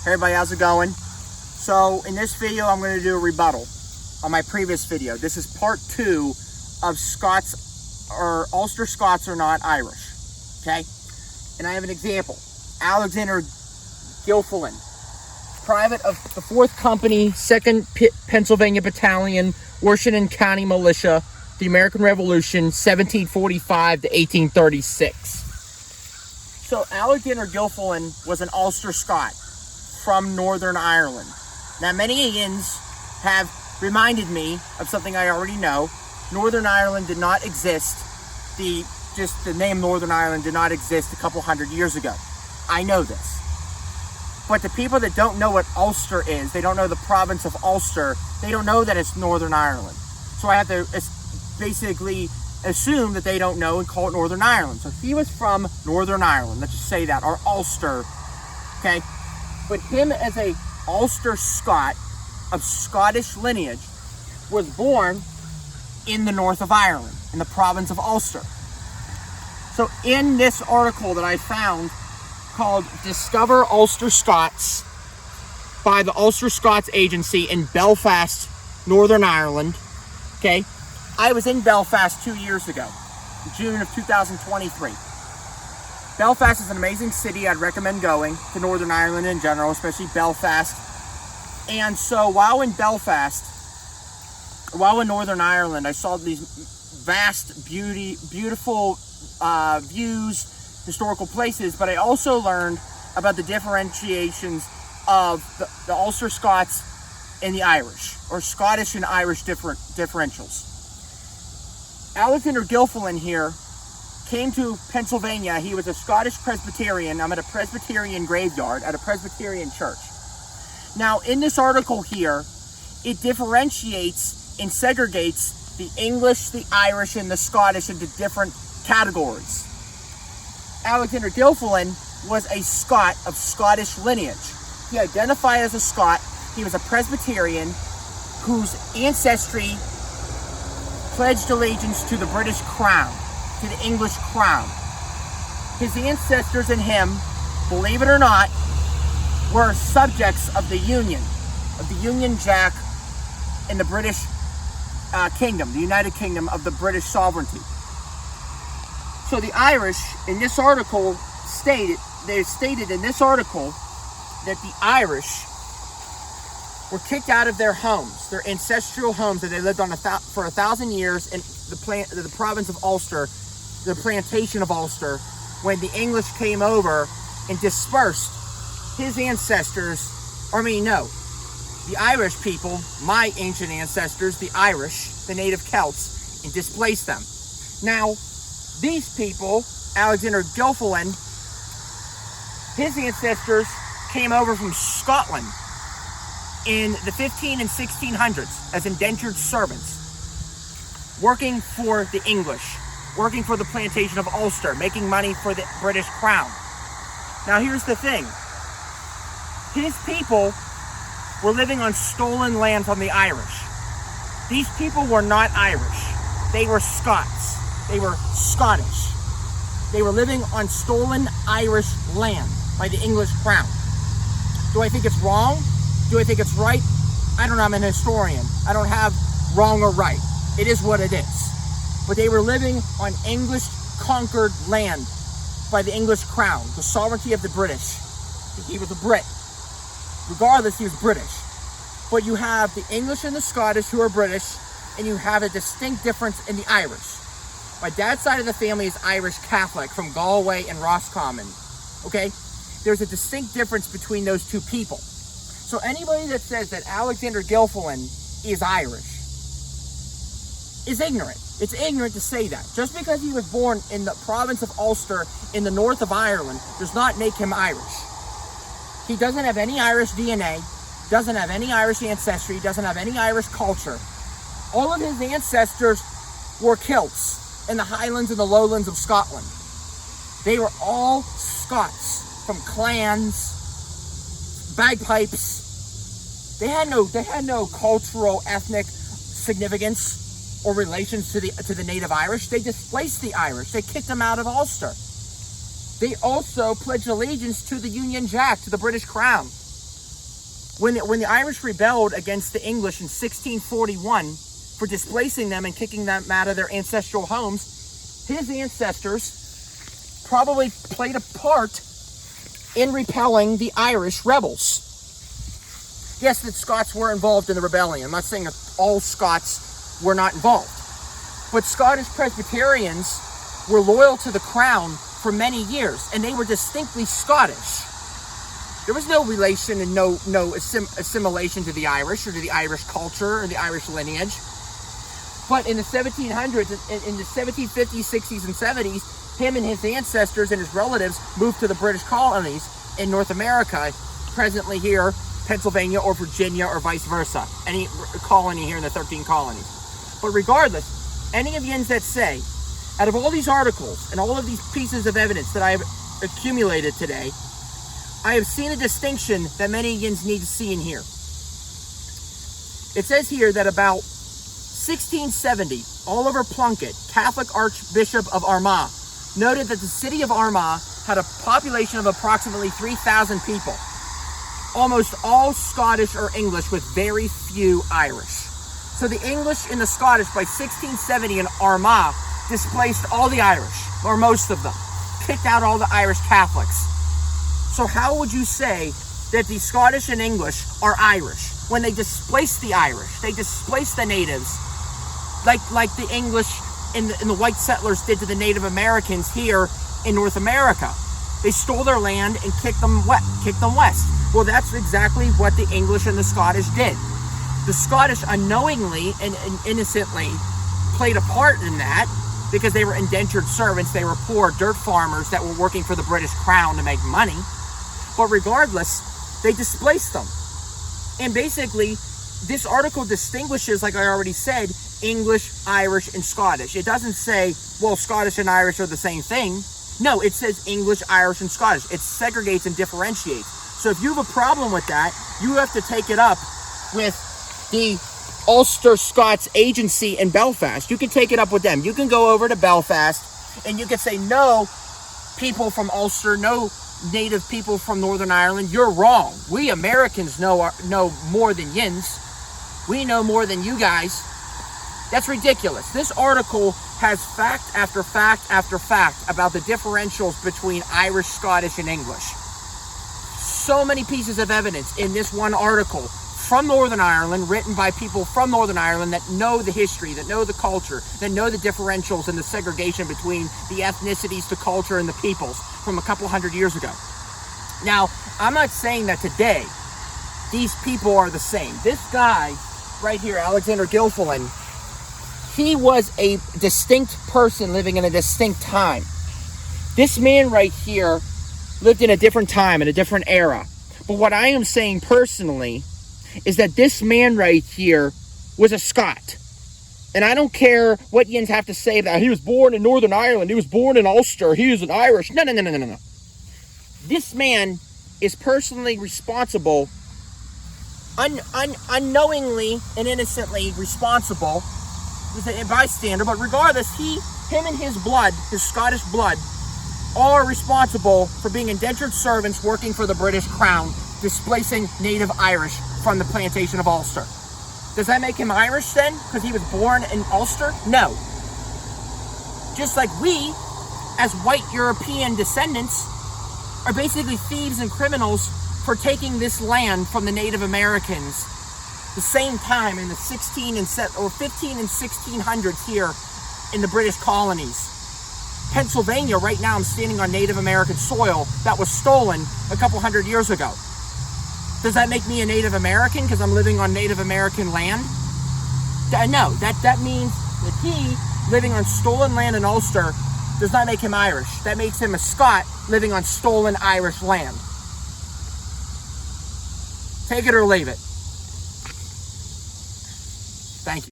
Hey everybody, how's it going? So in this video, I'm going to do a rebuttal on my previous video. This is part 2 of Scots or Ulster-Scots are not Irish. Okay? And I have an example. Alexander Gilfillan, private of the 4th Company, 2nd Pennsylvania Battalion, Washington County Militia, the American Revolution, 1745 to 1836. So Alexander Gilfillan was an Ulster-Scot from Northern Ireland. Now, many Ians have reminded me of something I already know. Northern Ireland did not exist. The name Northern Ireland did not exist a couple hundred years ago. I know this. But the people that don't know what Ulster is, they don't know the province of Ulster, they don't know that it's Northern Ireland. So I have to basically assume that they don't know and call it Northern Ireland. So he was from Northern Ireland, let's just say that, or Ulster, okay? But him as a Ulster-Scot of Scottish lineage was born in the north of Ireland, in the province of Ulster. So in this article that I found called Discover Ulster-Scots by the Ulster-Scots Agency in Belfast, Northern Ireland, okay? I was in Belfast 2 years ago, June of 2023. Belfast is an amazing city. I'd recommend going to Northern Ireland in general, especially Belfast. And so while in Northern Ireland, I saw these vast, beautiful views, historical places, but I also learned about the differentiations of the Ulster-Scots and the Irish, or Scottish and Irish differentials. Alexander Gilfillan here came to Pennsylvania. He was a Scottish Presbyterian. I'm at a Presbyterian graveyard at a Presbyterian church. Now, in this article here, it differentiates and segregates the English, the Irish, and the Scottish into different categories. Alexander Gilfillan was a Scot of Scottish lineage. He identified as a Scot. He was a Presbyterian whose ancestry pledged allegiance to the British crown, to the English crown. His ancestors and him, believe it or not, were subjects of the Union Jack in the British Kingdom, the United Kingdom of the British sovereignty. So the Irish, in this article, stated in this article that the Irish were kicked out of their homes, their ancestral homes that they lived on for 1,000 years in the province of Ulster, the plantation of Ulster, when the English came over and dispersed his ancestors, the Irish people, my ancient ancestors, the Irish, the native Celts, and displaced them. Now, these people, Alexander Gilfillan, his ancestors came over from Scotland in the 15 and 1600s as indentured servants, working for the English, working for the plantation of Ulster, making money for the British crown. Now here's the thing. His people were living on stolen land from the Irish. These people were not Irish. They were Scots. They were Scottish. They were living on stolen Irish land by the English crown. Do I think it's wrong? Do I think it's right? I don't know. I'm an historian. I don't have wrong or right. It is what it is. But they were living on English-conquered land by the English crown, the sovereignty of the British. He was a Brit. Regardless, he was British. But you have the English and the Scottish who are British, and you have a distinct difference in the Irish. My dad's side of the family is Irish Catholic from Galway and Roscommon. Okay? There's a distinct difference between those two people. So anybody that says that Alexander Gilfillan is Irish is ignorant. It's ignorant to say that. Just because he was born in the province of Ulster in the north of Ireland does not make him Irish. He doesn't have any Irish DNA, doesn't have any Irish ancestry, doesn't have any Irish culture. All of his ancestors were Celts in the Highlands and the Lowlands of Scotland. They were all Scots from clans, bagpipes. They had no cultural, ethnic significance or relations to the native Irish. They displaced the Irish. They kicked them out of Ulster. They also pledged allegiance to the Union Jack, to the British Crown. When the Irish rebelled against the English in 1641 for displacing them and kicking them out of their ancestral homes, his ancestors probably played a part in repelling the Irish rebels. Yes, the Scots were involved in the rebellion. I'm not saying that all Scots were not involved. But Scottish Presbyterians were loyal to the crown for many years, and they were distinctly Scottish. There was no relation and no assimilation to the Irish or to the Irish culture or the Irish lineage. But in the 1700s, in the 1750s, 60s, and 70s, him and his ancestors and his relatives moved to the British colonies in North America, presently here, Pennsylvania or Virginia or vice versa. Any colony here in the 13 colonies. But regardless, any of yins that say, out of all these articles and all of these pieces of evidence that I have accumulated today, I have seen a distinction that many yins need to see in here. It says here that about 1670, Oliver Plunkett, Catholic Archbishop of Armagh, noted that the city of Armagh had a population of approximately 3,000 people, almost all Scottish or English with very few Irish. So the English and the Scottish by 1670 in Armagh displaced all the Irish, or most of them, kicked out all the Irish Catholics. So how would you say that the Scottish and English are Irish when they displaced the Irish? They displaced the natives like the English and the white settlers did to the Native Americans here in North America. They stole their land and kicked them west. Well, that's exactly what the English and the Scottish did. The Scottish unknowingly and innocently played a part in that because they were indentured servants. They were poor dirt farmers that were working for the British Crown to make money. But regardless, they displaced them. And basically, this article distinguishes, like I already said, English, Irish, and Scottish. It doesn't say, well, Scottish and Irish are the same thing. No, it says English, Irish, and Scottish. It segregates and differentiates. So if you have a problem with that, you have to take it up with the Ulster-Scots agency in Belfast. You can take it up with them. You can go over to Belfast and you can say, no, people from Ulster, no native people from Northern Ireland, you're wrong. We Americans know more than yins. We know more than you guys. That's ridiculous. This article has fact after fact after fact about the differentials between Irish, Scottish, and English. So many pieces of evidence in this one article from Northern Ireland, written by people from Northern Ireland that know the history, that know the culture, that know the differentials and the segregation between the ethnicities, the culture, and the peoples from a couple hundred years ago. Now, I'm not saying that today these people are the same. This guy right here, Alexander Gilfillan, he was a distinct person living in a distinct time. This man right here lived in a different time, in a different era. But what I am saying personally is that this man right here was a Scot. And I don't care what yins have to say about he was born in Northern Ireland, he was born in Ulster, he was an Irish. No. This man is personally responsible, unknowingly and innocently responsible, as a bystander, but regardless, him and his blood, his Scottish blood, are responsible for being indentured servants working for the British Crown, displacing native Irish from the plantation of Ulster. Does that make him Irish then, because he was born in Ulster? No. Just like we, as white European descendants, are basically thieves and criminals for taking this land from the Native Americans the same time in the 15 and 1600s here in the British colonies. Pennsylvania, right now I'm standing on Native American soil that was stolen a couple hundred years ago. Does that make me a Native American because I'm living on Native American land? No, that means that he, living on stolen land in Ulster, does not make him Irish. That makes him a Scot living on stolen Irish land. Take it or leave it.